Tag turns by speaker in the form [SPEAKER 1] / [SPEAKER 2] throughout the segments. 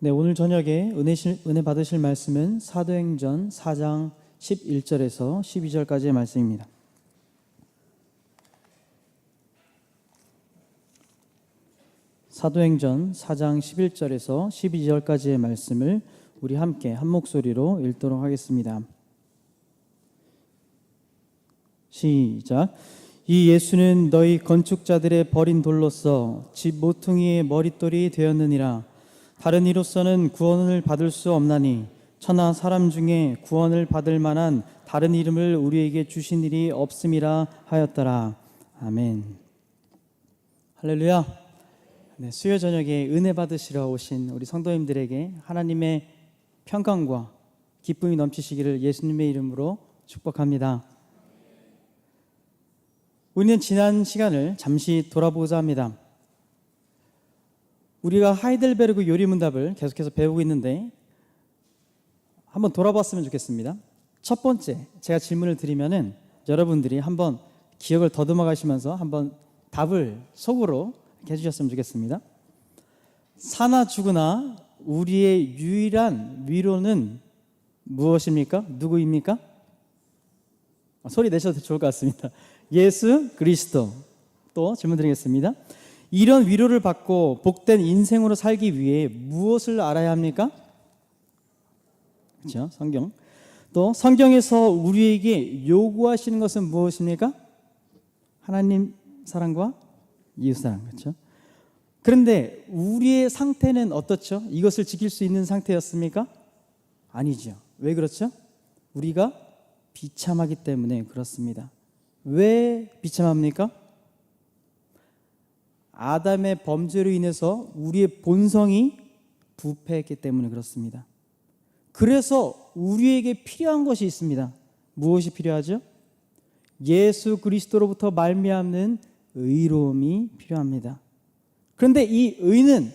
[SPEAKER 1] 네, 오늘 저녁에 은혜 받으실 말씀은 사도행전 4장 11절에서 12절까지의 말씀입니다. 사도행전 4장 11절에서 12절까지의 말씀을 우리 함께 한 목소리로 읽도록 하겠습니다. 시작. 이 예수는 너희 건축자들의 버린 돌로서 집 모퉁이의 머릿돌이 되었느니라. 다른 이로서는 구원을 받을 수 없나니 천하 사람 중에 구원을 받을 만한 다른 이름을 우리에게 주신 일이 없음이라 하였더라. 아멘. 할렐루야. 네, 수요 저녁에 은혜 받으시러 오신 우리 성도님들에게 하나님의 평강과 기쁨이 넘치시기를 예수님의 이름으로 축복합니다. 우리는 지난 시간을 잠시 돌아보고자 합니다. 우리가 하이델베르그 요리문답을 계속해서 배우고 있는데 한번 돌아봤으면 좋겠습니다. 첫 번째, 제가 질문을 드리면은 여러분들이 한번 기억을 더듬어 가시면서 한번 답을 속으로 해주셨으면 좋겠습니다. 사나 죽으나 우리의 유일한 위로는 무엇입니까? 누구입니까? 소리 내셔도 좋을 것 같습니다. 예수 그리스도. 또 질문 드리겠습니다. 이런 위로를 받고 복된 인생으로 살기 위해 무엇을 알아야 합니까? 그렇죠? 성경. 또 성경에서 우리에게 요구하시는 것은 무엇입니까? 하나님 사랑과 이웃 사랑. 그렇죠? 그런데 우리의 상태는 어떻죠? 이것을 지킬 수 있는 상태였습니까? 아니죠. 왜 그렇죠? 우리가 비참하기 때문에 그렇습니다. 왜 비참합니까? 아담의 범죄로 인해서 우리의 본성이 부패했기 때문에 그렇습니다. 그래서 우리에게 필요한 것이 있습니다. 무엇이 필요하죠? 예수 그리스도로부터 말미암는 의로움이 필요합니다. 그런데 이 의는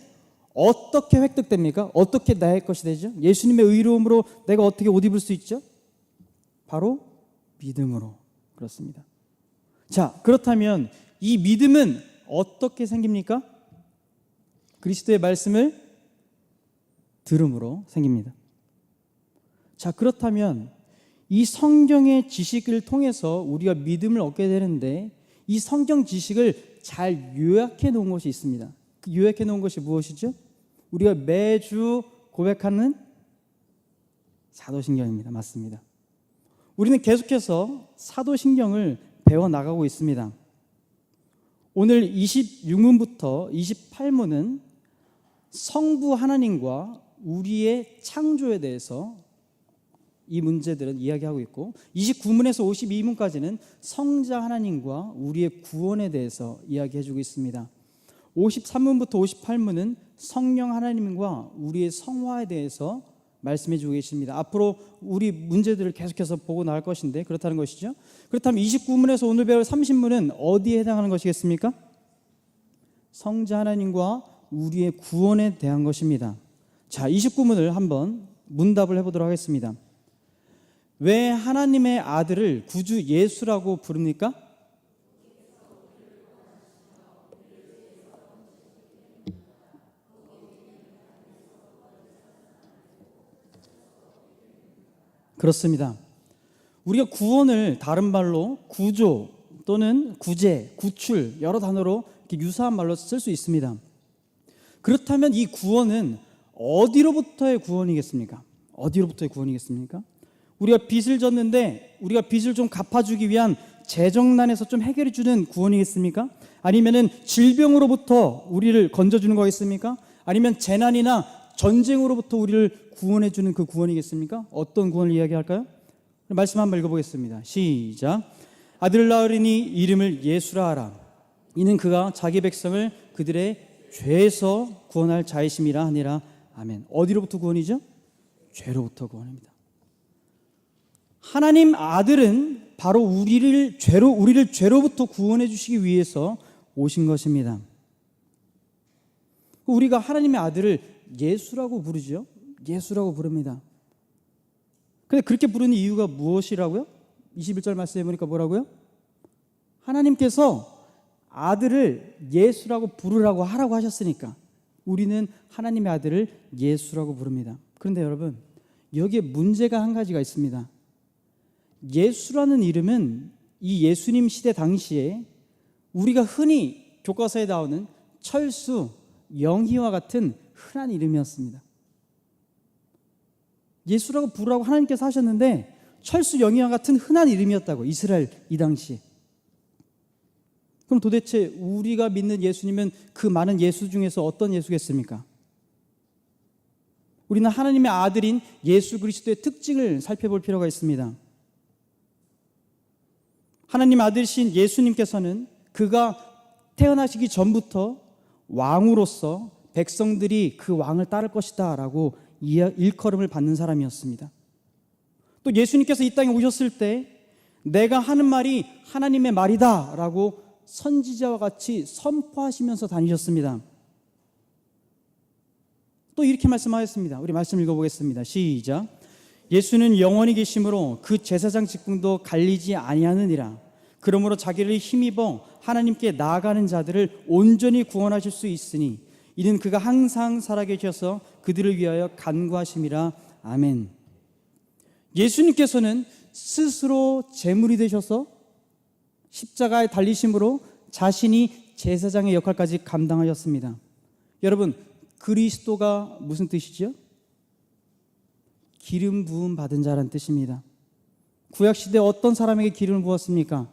[SPEAKER 1] 어떻게 획득됩니까? 어떻게 나의 것이 되죠? 예수님의 의로움으로 내가 어떻게 옷 입을 수 있죠? 바로 믿음으로. 그렇습니다. 자, 그렇다면 이 믿음은 어떻게 생깁니까? 그리스도의 말씀을 들음으로 생깁니다. 자, 그렇다면 이 성경의 지식을 통해서 우리가 믿음을 얻게 되는데 이 성경 지식을 잘 요약해 놓은 것이 있습니다. 그 요약해 놓은 것이 무엇이죠? 우리가 매주 고백하는 사도신경입니다. 맞습니다. 우리는 계속해서 사도신경을 배워나가고 있습니다. 오늘 26문부터 28문은 성부 하나님과 우리의 창조에 대해서 이 문제들은 이야기하고 있고 29문에서 52문까지는 성자 하나님과 우리의 구원에 대해서 이야기해주고 있습니다. 53문부터 58문은 성령 하나님과 우리의 성화에 대해서 말씀해주고 계십니다. 앞으로 우리 문제들을 계속해서 보고 나갈 것인데 그렇다는 것이죠. 그렇다면 29문에서 오늘 배울 30문은 어디에 해당하는 것이겠습니까? 성자 하나님과 우리의 구원에 대한 것입니다. 자, 29문을 한번 문답을 해보도록 하겠습니다. 왜 하나님의 아들을 구주 예수라고 부릅니까? 그렇습니다. 우리가 구원을 다른 말로 구조 또는 구제, 구출 여러 단어로 이렇게 유사한 말로 쓸 수 있습니다. 그렇다면 이 구원은 어디로부터의 구원이겠습니까? 어디로부터의 구원이겠습니까? 우리가 빚을 졌는데 우리가 빚을 좀 갚아주기 위한 재정난에서 좀 해결해 주는 구원이겠습니까? 아니면은 질병으로부터 우리를 건져주는 거겠습니까? 아니면 재난이나 전쟁으로부터 우리를 구원해 주는 그 구원이겠습니까? 어떤 구원을 이야기할까요? 말씀 한번 읽어보겠습니다. 시작. 아들 낳으리니 이름을 예수라 하라. 이는 그가 자기 백성을 그들의 죄에서 구원할 자이심이라 하니라. 아멘. 어디로부터 구원이죠? 죄로부터 구원입니다. 하나님 아들은 바로 우리를 죄로부터 구원해 주시기 위해서 오신 것입니다. 우리가 하나님의 아들을 예수라고 부르죠. 예수라고 부릅니다. 근데 그렇게 부르는 이유가 무엇이라고요? 21절 말씀해 보니까 뭐라고요? 하나님께서 아들을 예수라고 부르라고 하라고 하셨으니까 우리는 하나님의 아들을 예수라고 부릅니다. 그런데 여러분, 여기에 문제가 한 가지가 있습니다. 예수라는 이름은 이 예수님 시대 당시에 우리가 흔히 교과서에 나오는 철수, 영희와 같은 흔한 이름이었습니다. 예수라고 부르라고 하나님께서 하셨는데 철수, 영희와 같은 흔한 이름이었다고, 이스라엘 이 당시. 그럼 도대체 우리가 믿는 예수님은 그 많은 예수 중에서 어떤 예수겠습니까? 우리는 하나님의 아들인 예수 그리스도의 특징을 살펴볼 필요가 있습니다. 하나님 아들이신 예수님께서는 그가 태어나시기 전부터 왕으로서 백성들이 그 왕을 따를 것이다 라고 일컬음을 받는 사람이었습니다. 또 예수님께서 이 땅에 오셨을 때 내가 하는 말이 하나님의 말이다 라고 선지자와 같이 선포하시면서 다니셨습니다. 또 이렇게 말씀하셨습니다. 우리 말씀 읽어보겠습니다. 시작. 예수는 영원히 계심으로 그 제사장 직분도 갈리지 아니하느니라. 그러므로 자기를 힘입어 하나님께 나아가는 자들을 온전히 구원하실 수 있으니 이는 그가 항상 살아계셔서 그들을 위하여 간구하심이라. 아멘. 예수님께서는 스스로 제물이 되셔서 십자가에 달리심으로 자신이 제사장의 역할까지 감당하셨습니다. 여러분, 그리스도가 무슨 뜻이죠? 기름 부음 받은 자라는 뜻입니다. 구약시대 어떤 사람에게 기름을 부었습니까?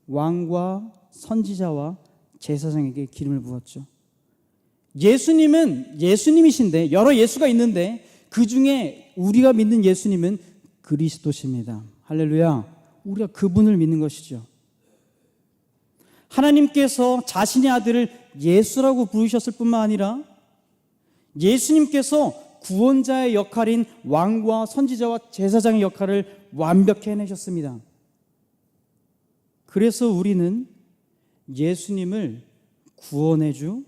[SPEAKER 1] 왕과 선지자와 제사장에게 기름을 부었죠. 예수님은 예수님이신데 여러 예수가 있는데 그 중에 우리가 믿는 예수님은 그리스도십니다. 할렐루야. 우리가 그분을 믿는 것이죠. 하나님께서 자신의 아들을 예수라고 부르셨을 뿐만 아니라 예수님께서 구원자의 역할인 왕과 선지자와 제사장의 역할을 완벽히 해내셨습니다. 그래서 우리는 예수님을 구원의 주,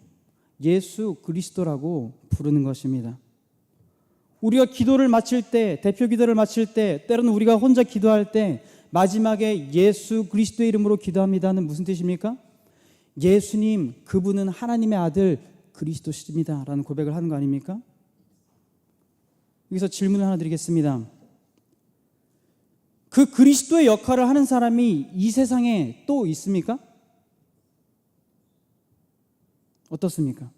[SPEAKER 1] 예수 그리스도라고 부르는 것입니다. 우리가 기도를 마칠 때, 대표 기도를 마칠 때, 때로는 우리가 혼자 기도할 때 마지막에 예수 그리스도의 이름으로 기도합니다는 무슨 뜻입니까? 예수님, 그분은 하나님의 아들 그리스도십니다 라는 고백을 하는 거 아닙니까? 여기서 질문을 하나 드리겠습니다. 그 그리스도의 역할을 하는 사람이 이 세상에 또 있습니까? 어떻습니까?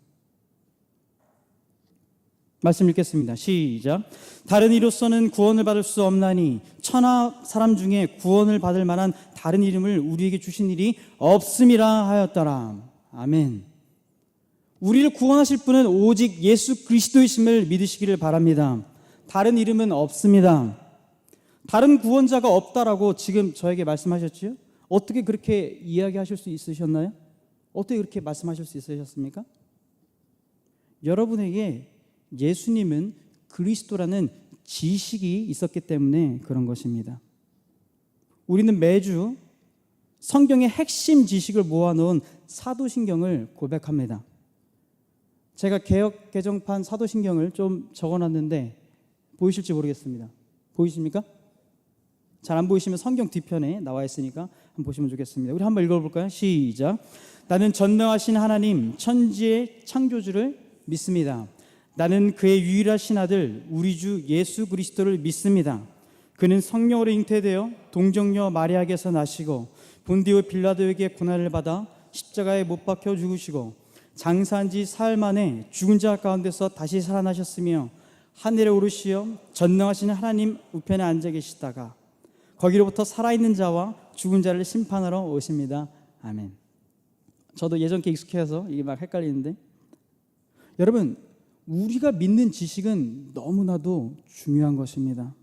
[SPEAKER 1] 말씀 읽겠습니다. 시작. 다른 이로서는 구원을 받을 수 없나니 천하 사람 중에 구원을 받을 만한 다른 이름을 우리에게 주신 일이 없음이라 하였더라. 아멘. 우리를 구원하실 분은 오직 예수 그리스도이심을 믿으시기를 바랍니다. 다른 이름은 없습니다. 다른 구원자가 없다라고 지금 저에게 말씀하셨지요? 어떻게 그렇게 이야기하실 수 있으셨나요? 어떻게 그렇게 말씀하실 수 있으셨습니까? 여러분에게 예수님은 그리스도라는 지식이 있었기 때문에 그런 것입니다. 우리는 매주 성경의 핵심 지식을 모아놓은 사도신경을 고백합니다. 제가 개역 개정판 사도신경을 좀 적어놨는데 보이실지 모르겠습니다. 보이십니까? 잘 안 보이시면 성경 뒤편에 나와 있으니까 한번 보시면 좋겠습니다. 우리 한번 읽어볼까요? 시작. 나는 전능하신 하나님 천지의 창조주를 믿습니다. 나는 그의 유일하신 아들 우리 주 예수 그리스도를 믿습니다. 그는 성령으로 잉태되어 동정녀 마리아에게서 나시고 본디오 빌라도에게 고난을 받아 십자가에 못 박혀 죽으시고 장사한 지 사흘 만에 죽은 자 가운데서 다시 살아나셨으며 하늘에 오르시어 전능하신 하나님 우편에 앉아 계시다가 거기로부터 살아있는 자와 죽은 자를 심판하러 오십니다. 아멘. 저도 예전 게 익숙해서 이게 막 헷갈리는데, 여러분, 우리가 믿는 지식은 너무나도 중요한 것입니다.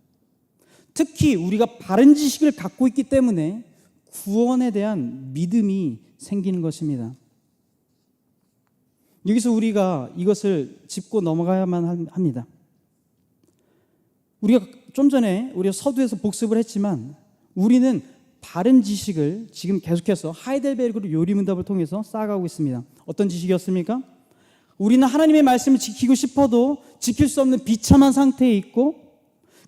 [SPEAKER 1] 특히 우리가 바른 지식을 갖고 있기 때문에 구원에 대한 믿음이 생기는 것입니다. 여기서 우리가 이것을 짚고 넘어가야만 합니다. 우리가 좀 전에 우리가 서두에서 복습을 했지만 우리는 바른 지식을 지금 계속해서 하이델베르그 요리문답을 통해서 쌓아가고 있습니다. 어떤 지식이었습니까? 우리는 하나님의 말씀을 지키고 싶어도 지킬 수 없는 비참한 상태에 있고,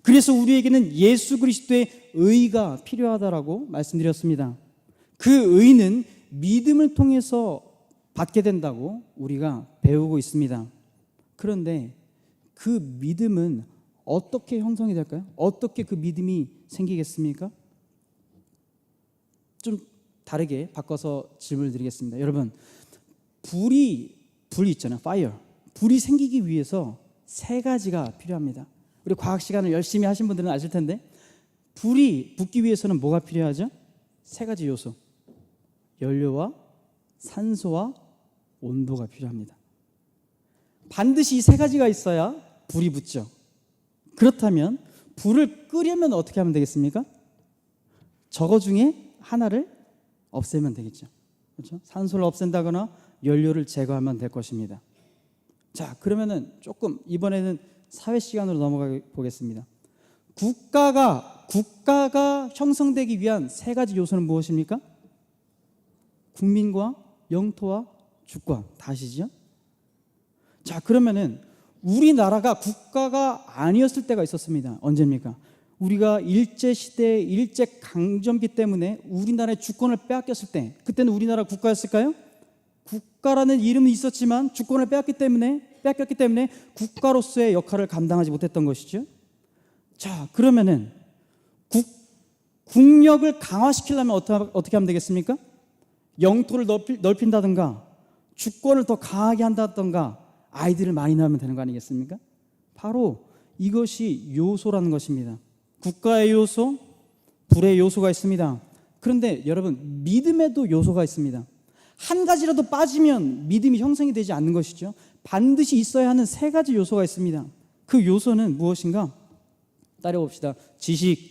[SPEAKER 1] 그래서 우리에게는 예수 그리스도의 의가 필요하다라고 말씀드렸습니다. 그 의는 믿음을 통해서 받게 된다고 우리가 배우고 있습니다. 그런데 그 믿음은 어떻게 형성이 될까요? 어떻게 그 믿음이 생기겠습니까? 좀 다르게 바꿔서 질문을 드리겠습니다. 여러분, 불이 있잖아요. fire. 불이 생기기 위해서 세 가지가 필요합니다. 우리 과학 시간을 열심히 하신 분들은 아실 텐데, 불이 붙기 위해서는 뭐가 필요하죠? 세 가지 요소. 연료와 산소와 온도가 필요합니다. 반드시 이 세 가지가 있어야 불이 붙죠. 그렇다면 불을 끄려면 어떻게 하면 되겠습니까? 저거 중에 하나를 없애면 되겠죠. 그렇죠? 산소를 없앤다거나 연료를 제거하면 될 것입니다. 자, 그러면은 조금 이번에는 사회 시간으로 넘어가 보겠습니다. 국가가 형성되기 위한 세 가지 요소는 무엇입니까? 국민과 영토와 주권. 다 아시죠? 자, 그러면은 우리나라가 국가가 아니었을 때가 있었습니다. 언제입니까? 우리가 일제시대, 일제강점기 때문에 우리나라의 주권을 빼앗겼을 때, 그때는 우리나라 국가였을까요? 국가라는 이름은 있었지만 주권을 빼앗겼기 때문에 국가로서의 역할을 감당하지 못했던 것이죠. 자, 그러면은 국력을 강화시키려면 어떻게 하면 되겠습니까? 영토를 넓힌다든가 주권을 더 강하게 한다든가 아이들을 많이 낳으면 되는 거 아니겠습니까? 바로 이것이 요소라는 것입니다. 국가의 요소, 불의 요소가 있습니다. 그런데 여러분, 믿음에도 요소가 있습니다. 한 가지라도 빠지면 믿음이 형성이 되지 않는 것이죠. 반드시 있어야 하는 세 가지 요소가 있습니다. 그 요소는 무엇인가? 따라봅시다. 지식,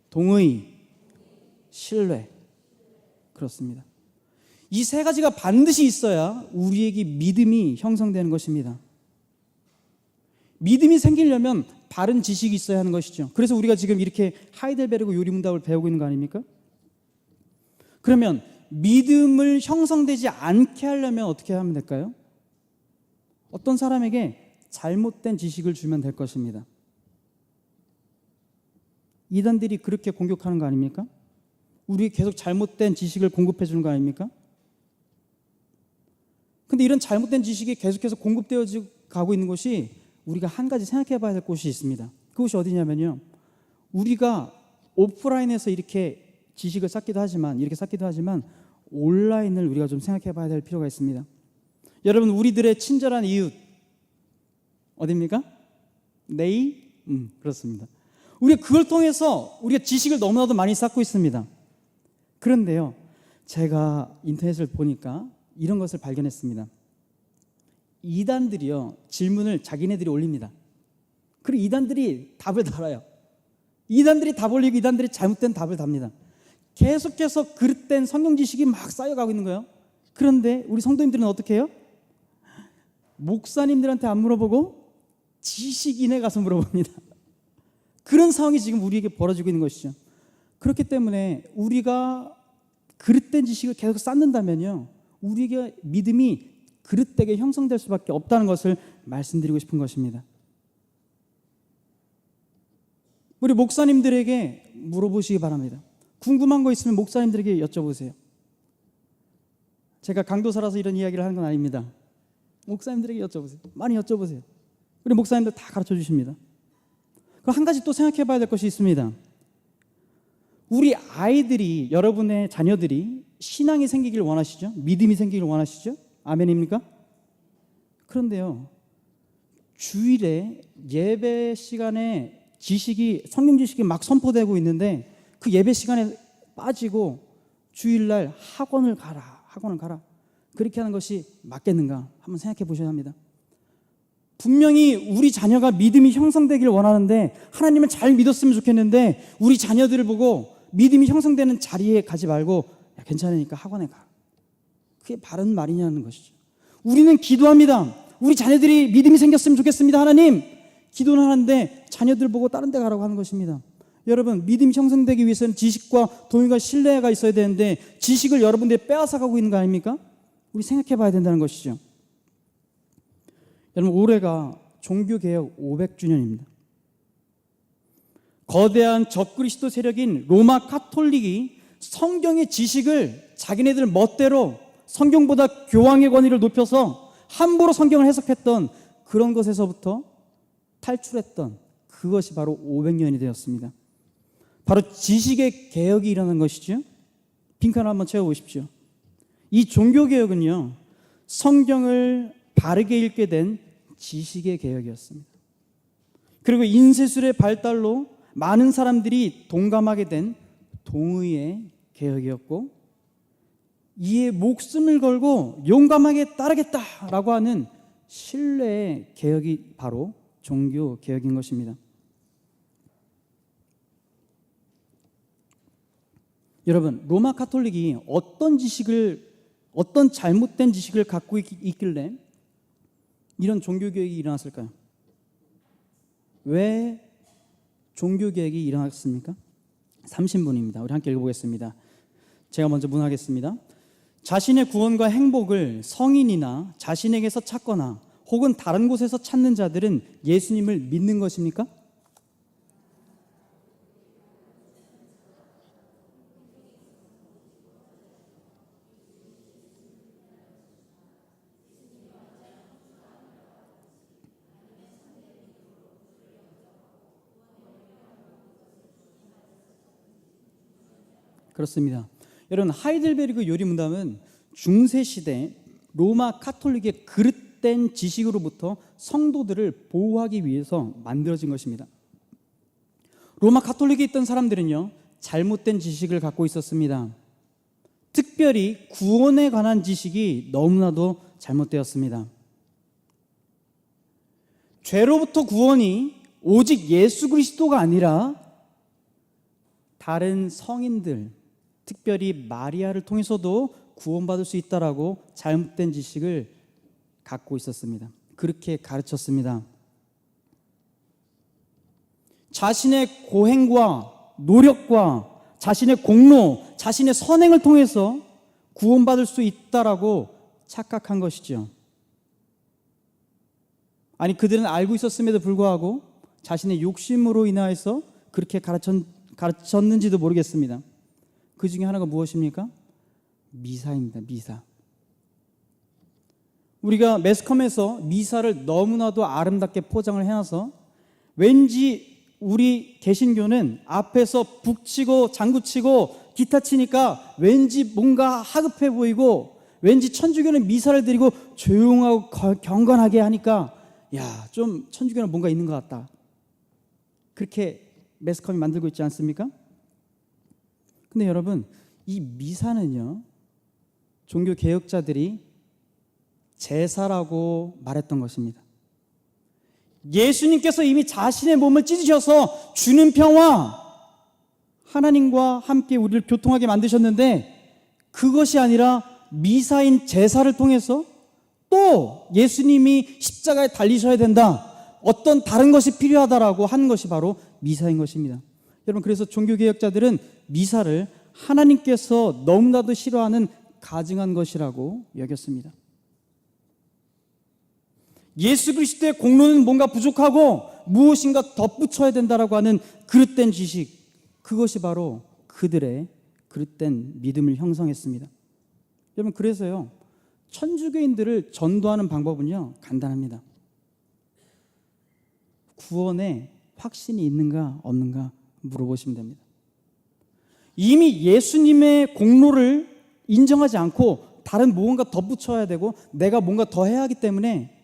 [SPEAKER 1] 동의, 신뢰. 그렇습니다. 이 세 가지가 반드시 있어야 우리에게 믿음이 형성되는 것입니다. 믿음이 생기려면 바른 지식이 있어야 하는 것이죠. 그래서 우리가 지금 이렇게 하이델베르그 요리문답을 배우고 있는 거 아닙니까? 그러면 믿음을 형성되지 않게 하려면 어떻게 하면 될까요? 어떤 사람에게 잘못된 지식을 주면 될 것입니다. 이단들이 그렇게 공격하는 거 아닙니까? 우리에게 계속 잘못된 지식을 공급해 주는 거 아닙니까? 근데 이런 잘못된 지식이 계속해서 공급되어 가고 있는 것이 우리가 한 가지 생각해 봐야 될 곳이 있습니다. 그곳이 어디냐면요, 우리가 오프라인에서 이렇게 지식을 쌓기도 하지만 온라인을 우리가 좀 생각해 봐야 될 필요가 있습니다. 여러분, 우리들의 친절한 이웃 어디입니까? 그렇습니다. 우리가 그걸 통해서 우리가 지식을 너무나도 많이 쌓고 있습니다. 그런데요, 제가 인터넷을 보니까 이런 것을 발견했습니다. 이단들이요, 질문을 자기네들이 올립니다. 그리고 이단들이 답을 달아요. 이단들이 답 올리고 이단들이 잘못된 답을 답니다. 계속해서 그릇된 성경 지식이 막 쌓여가고 있는 거예요. 그런데 우리 성도님들은 어떻게 해요? 목사님들한테 안 물어보고 지식인에 가서 물어봅니다. 그런 상황이 지금 우리에게 벌어지고 있는 것이죠. 그렇기 때문에 우리가 그릇된 지식을 계속 쌓는다면요, 우리에게 믿음이 그릇되게 형성될 수밖에 없다는 것을 말씀드리고 싶은 것입니다. 우리 목사님들에게 물어보시기 바랍니다. 궁금한 거 있으면 목사님들에게 여쭤보세요. 제가 강도사라서 이런 이야기를 하는 건 아닙니다. 목사님들에게 여쭤보세요. 많이 여쭤보세요. 우리 목사님들 다 가르쳐 주십니다. 그럼 한 가지 또 생각해 봐야 될 것이 있습니다. 우리 아이들이, 여러분의 자녀들이 신앙이 생기길 원하시죠? 믿음이 생기길 원하시죠? 아멘입니까? 그런데요, 주일에 예배 시간에 성경 지식이 막 선포되고 있는데 그 예배 시간에 빠지고 주일날 학원을 가라 그렇게 하는 것이 맞겠는가? 한번 생각해 보셔야 합니다. 분명히 우리 자녀가 믿음이 형성되길 원하는데, 하나님을 잘 믿었으면 좋겠는데 우리 자녀들을 보고 믿음이 형성되는 자리에 가지 말고 야, 괜찮으니까 학원에 가. 그게 바른 말이냐는 것이죠. 우리는 기도합니다. 우리 자녀들이 믿음이 생겼으면 좋겠습니다. 하나님, 기도는 하는데 자녀들 보고 다른 데 가라고 하는 것입니다. 여러분, 믿음이 형성되기 위해서는 지식과 동의가 신뢰가 있어야 되는데 지식을 여러분들이 빼앗아가고 있는 거 아닙니까? 우리 생각해 봐야 된다는 것이죠. 여러분, 올해가 종교개혁 500주년입니다. 거대한 적그리스도 세력인 로마 카톨릭이 성경의 지식을 자기네들 멋대로 성경보다 교황의 권위를 높여서 함부로 성경을 해석했던 그런 것에서부터 탈출했던 그것이 바로 500년이 되었습니다. 바로 지식의 개혁이 일어난 것이죠. 빈칸을 한번 채워보십시오. 이 종교개혁은요, 성경을 바르게 읽게 된 지식의 개혁이었습니다. 그리고 인쇄술의 발달로 많은 사람들이 동감하게 된 동의의 개혁이었고, 이에 목숨을 걸고 용감하게 따르겠다라고 하는 신뢰의 개혁이 바로 종교개혁인 것입니다. 여러분, 로마 가톨릭이 어떤 잘못된 지식을 갖고 있길래 이런 종교개혁이 일어났을까요? 왜 종교개혁이 일어났습니까? 30분입니다. 우리 함께 읽어보겠습니다. 제가 먼저 문하겠습니다. 자신의 구원과 행복을 성인이나 자신에게서 찾거나 혹은 다른 곳에서 찾는 자들은 예수님을 믿는 것입니까? 그렇습니다. 여러분, 하이델베르그 요리문답은 중세시대 로마 카톨릭의 그릇된 지식으로부터 성도들을 보호하기 위해서 만들어진 것입니다. 로마 카톨릭에 있던 사람들은요, 잘못된 지식을 갖고 있었습니다. 특별히 구원에 관한 지식이 너무나도 잘못되었습니다. 죄로부터 구원이 오직 예수 그리스도가 아니라 다른 성인들, 특별히 마리아를 통해서도 구원받을 수 있다라고 잘못된 지식을 갖고 있었습니다. 그렇게 가르쳤습니다. 자신의 고행과 노력과 자신의 공로, 자신의 선행을 통해서 구원받을 수 있다라고 착각한 것이죠. 아니, 그들은 알고 있었음에도 불구하고 자신의 욕심으로 인하여서 그렇게 가르쳤는지도 모르겠습니다. 그 중에 하나가 무엇입니까? 미사입니다. 미사. 우리가 매스컴에서 미사를 너무나도 아름답게 포장을 해놔서 왠지 우리 개신교는 앞에서 북치고 장구치고 기타 치니까 왠지 뭔가 하급해 보이고, 왠지 천주교는 미사를 드리고 조용하고 경건하게 하니까 야, 좀 천주교는 뭔가 있는 것 같다. 그렇게 매스컴이 만들고 있지 않습니까? 근데 여러분, 이 미사는요, 종교 개혁자들이 제사라고 말했던 것입니다. 예수님께서 이미 자신의 몸을 찢으셔서 주는 평화, 하나님과 함께 우리를 교통하게 만드셨는데, 그것이 아니라 미사인 제사를 통해서 또 예수님이 십자가에 달리셔야 된다, 어떤 다른 것이 필요하다라고 한 것이 바로 미사인 것입니다. 여러분, 그래서 종교개혁자들은 미사를 하나님께서 너무나도 싫어하는 가증한 것이라고 여겼습니다. 예수 그리스도의 공로는 뭔가 부족하고 무엇인가 덧붙여야 된다라고 하는 그릇된 지식, 그것이 바로 그들의 그릇된 믿음을 형성했습니다. 여러분, 그래서요, 천주교인들을 전도하는 방법은요, 간단합니다. 구원에 확신이 있는가 없는가 물어보시면 됩니다. 이미 예수님의 공로를 인정하지 않고 다른 무언가 덧붙여야 되고 내가 뭔가 더 해야 하기 때문에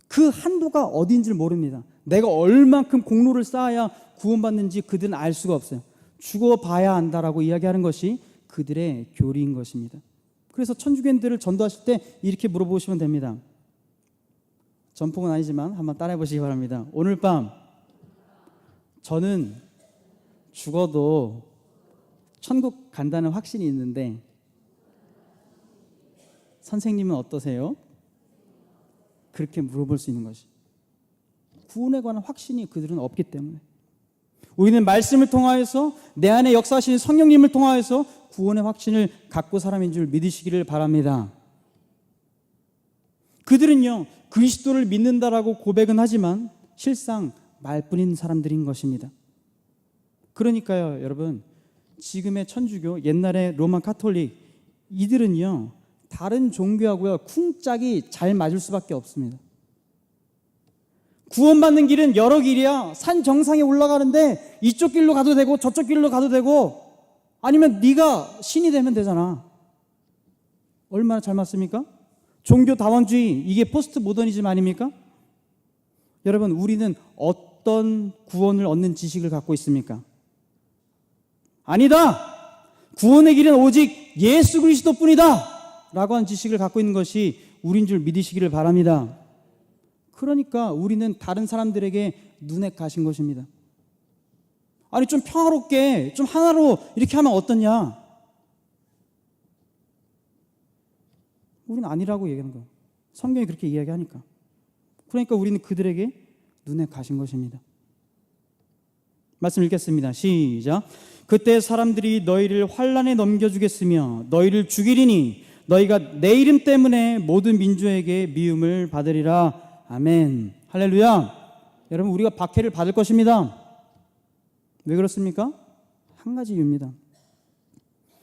[SPEAKER 1] 그 한도가 어딘지를 모릅니다. 내가 얼만큼 공로를 쌓아야 구원받는지 그들은 알 수가 없어요. 죽어봐야 안다라고 이야기하는 것이 그들의 교리인 것입니다. 그래서 천주교인들을 전도하실 때 이렇게 물어보시면 됩니다. 전폭은 아니지만 한번 따라해 보시기 바랍니다. 오늘 밤 저는 죽어도 천국 간다는 확신이 있는데 선생님은 어떠세요? 그렇게 물어볼 수 있는 것이, 구원에 관한 확신이 그들은 없기 때문에. 우리는 말씀을 통하여서 내 안에 역사하시는 성령님을 통하여서 구원의 확신을 갖고 사람인 줄 믿으시기를 바랍니다. 그들은요, 그리스도를 믿는다라고 고백은 하지만 실상 말뿐인 사람들인 것입니다. 그러니까요, 여러분, 지금의 천주교, 옛날의 로마 카톨릭, 이들은요, 다른 종교하고요 쿵짝이 잘 맞을 수밖에 없습니다. 구원받는 길은 여러 길이야. 산 정상에 올라가는데 이쪽 길로 가도 되고 저쪽 길로 가도 되고, 아니면 네가 신이 되면 되잖아. 얼마나 잘 맞습니까? 종교다원주의, 이게 포스트 모더니즘 아닙니까? 여러분, 우리는 어떤 구원을 얻는 지식을 갖고 있습니까? 아니다! 구원의 길은 오직 예수 그리스도뿐이다! 라고 하는 지식을 갖고 있는 것이 우린 줄 믿으시기를 바랍니다. 그러니까 우리는 다른 사람들에게 눈에 가신 것입니다. 아니, 좀 평화롭게, 좀 하나로 이렇게 하면 어떻냐? 우리는 아니라고 얘기하는 거예요. 성경이 그렇게 이야기하니까. 그러니까 우리는 그들에게 눈에 가신 것입니다. 말씀 읽겠습니다. 시작. 그때 사람들이 너희를 환난에 넘겨주겠으며 너희를 죽이리니 너희가 내 이름 때문에 모든 민족에게 미움을 받으리라. 아멘. 할렐루야. 여러분, 우리가 박해를 받을 것입니다. 왜 그렇습니까? 한 가지 이유입니다.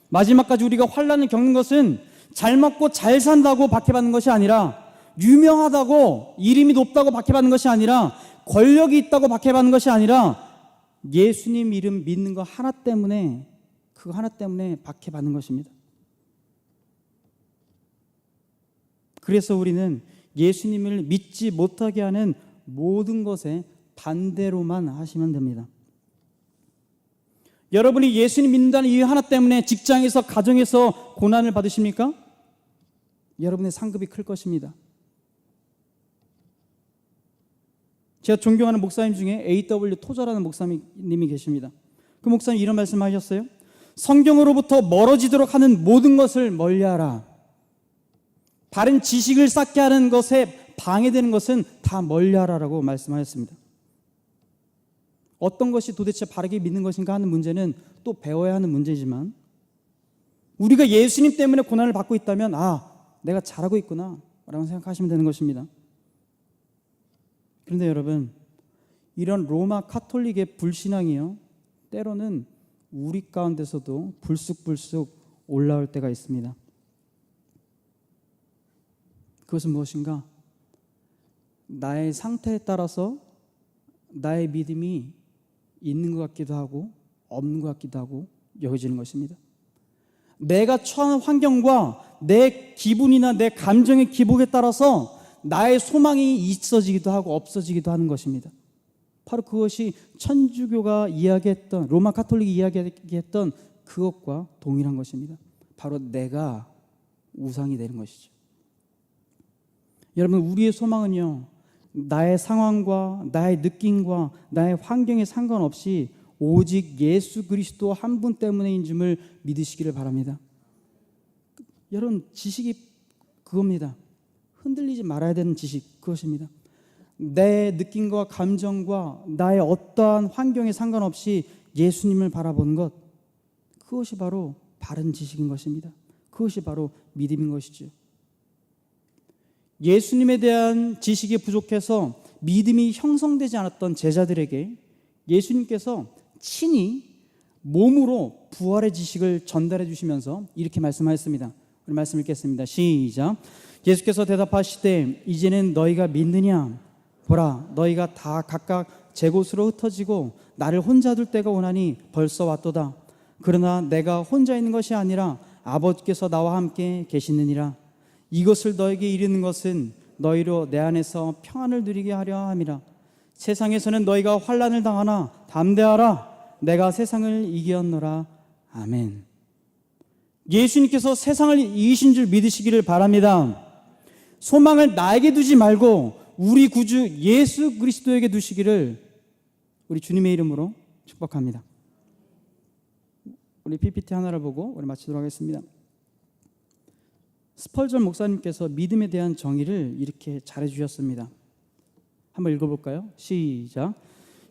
[SPEAKER 1] 마지막까지 우리가 환난을 겪는 것은 잘 먹고 잘 산다고 박해받는 것이 아니라, 유명하다고, 이름이 높다고 박해받는 것이 아니라, 권력이 있다고 박해받는 것이 아니라, 예수님 이름 믿는 거 하나 때문에, 그 하나 때문에 박해받는 것입니다. 그래서 우리는 예수님을 믿지 못하게 하는 모든 것에 반대로만 하시면 됩니다. 여러분이 예수님 믿는다는 이유 하나 때문에 직장에서, 가정에서 고난을 받으십니까? 여러분의 상급이 클 것입니다. 제가 존경하는 목사님 중에 A.W. 토저라는 목사님이 계십니다. 그 목사님 이런 말씀 하셨어요. 성경으로부터 멀어지도록 하는 모든 것을 멀리하라. 바른 지식을 쌓게 하는 것에 방해되는 것은 다 멀리하라라고 말씀하셨습니다. 어떤 것이 도대체 바르게 믿는 것인가 하는 문제는 또 배워야 하는 문제지만, 우리가 예수님 때문에 고난을 받고 있다면 내가 잘하고 있구나 라고 생각하시면 되는 것입니다. 그런데 여러분, 이런 로마 카톨릭의 불신앙이요, 때로는 우리 가운데서도 불쑥불쑥 올라올 때가 있습니다. 그것은 무엇인가? 나의 상태에 따라서 나의 믿음이 있는 것 같기도 하고 없는 것 같기도 하고 여겨지는 것입니다. 내가 처한 환경과 내 기분이나 내 감정의 기복에 따라서 나의 소망이 있어지기도 하고 없어지기도 하는 것입니다. 바로 그것이 천주교가 이야기했던, 로마 카톨릭이 이야기했던 그것과 동일한 것입니다. 바로 내가 우상이 되는 것이죠. 여러분, 우리의 소망은요, 나의 상황과 나의 느낌과 나의 환경에 상관없이 오직 예수 그리스도 한 분 때문인 줄을 믿으시기를 바랍니다. 여러분, 지식이 그겁니다. 흔들리지 말아야 되는 지식, 그것입니다. 내 느낌과 감정과 나의 어떠한 환경에 상관없이 예수님을 바라보는 것, 그것이 바로 바른 지식인 것입니다. 그것이 바로 믿음인 것이죠. 예수님에 대한 지식이 부족해서 믿음이 형성되지 않았던 제자들에게 예수님께서 친히 몸으로 부활의 지식을 전달해 주시면서 이렇게 말씀하셨습니다. 우리 말씀 읽겠습니다. 시작. 예수께서 대답하시되 이제는 너희가 믿느냐? 보라, 너희가 다 각각 제 곳으로 흩어지고 나를 혼자 둘 때가 오나니 벌써 왔도다. 그러나 내가 혼자 있는 것이 아니라 아버지께서 나와 함께 계시느니라. 이것을 너에게 이르는 것은 너희로 내 안에서 평안을 누리게 하려 함이라. 세상에서는 너희가 환난을 당하나 담대하라. 내가 세상을 이기었노라. 아멘. 예수님께서 세상을 이기신 줄 믿으시기를 바랍니다. 소망을 나에게 두지 말고 우리 구주 예수 그리스도에게 두시기를 우리 주님의 이름으로 축복합니다. 우리 PPT 하나를 보고 우리 마치도록 하겠습니다. 스펄전 목사님께서 믿음에 대한 정의를 이렇게 잘해주셨습니다. 한번 읽어볼까요? 시작.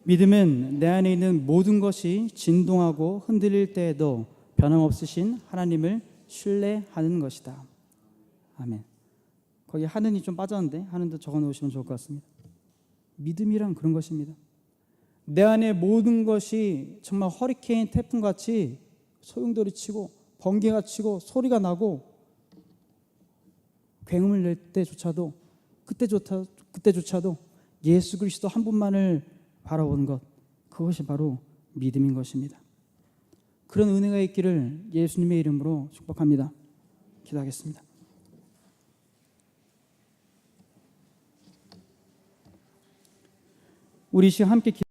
[SPEAKER 1] 믿음은 내 안에 있는 모든 것이 진동하고 흔들릴 때에도 변함없으신 하나님을 신뢰하는 것이다. 아멘. 거기 하는이 좀 빠졌는데 하는도 적어놓으시면 좋을 것 같습니다. 믿음이란 그런 것입니다. 내 안에 모든 것이 정말 허리케인 태풍같이 소용돌이 치고 번개가 치고 소리가 나고 굉음을 낼 때조차도 그때조차도 예수 그리스도 한 분만을 바라보는 것, 그것이 바로 믿음인 것입니다. 그런 은혜가 있기를 예수님의 이름으로 축복합니다. 기도하겠습니다. 우리 시간 함께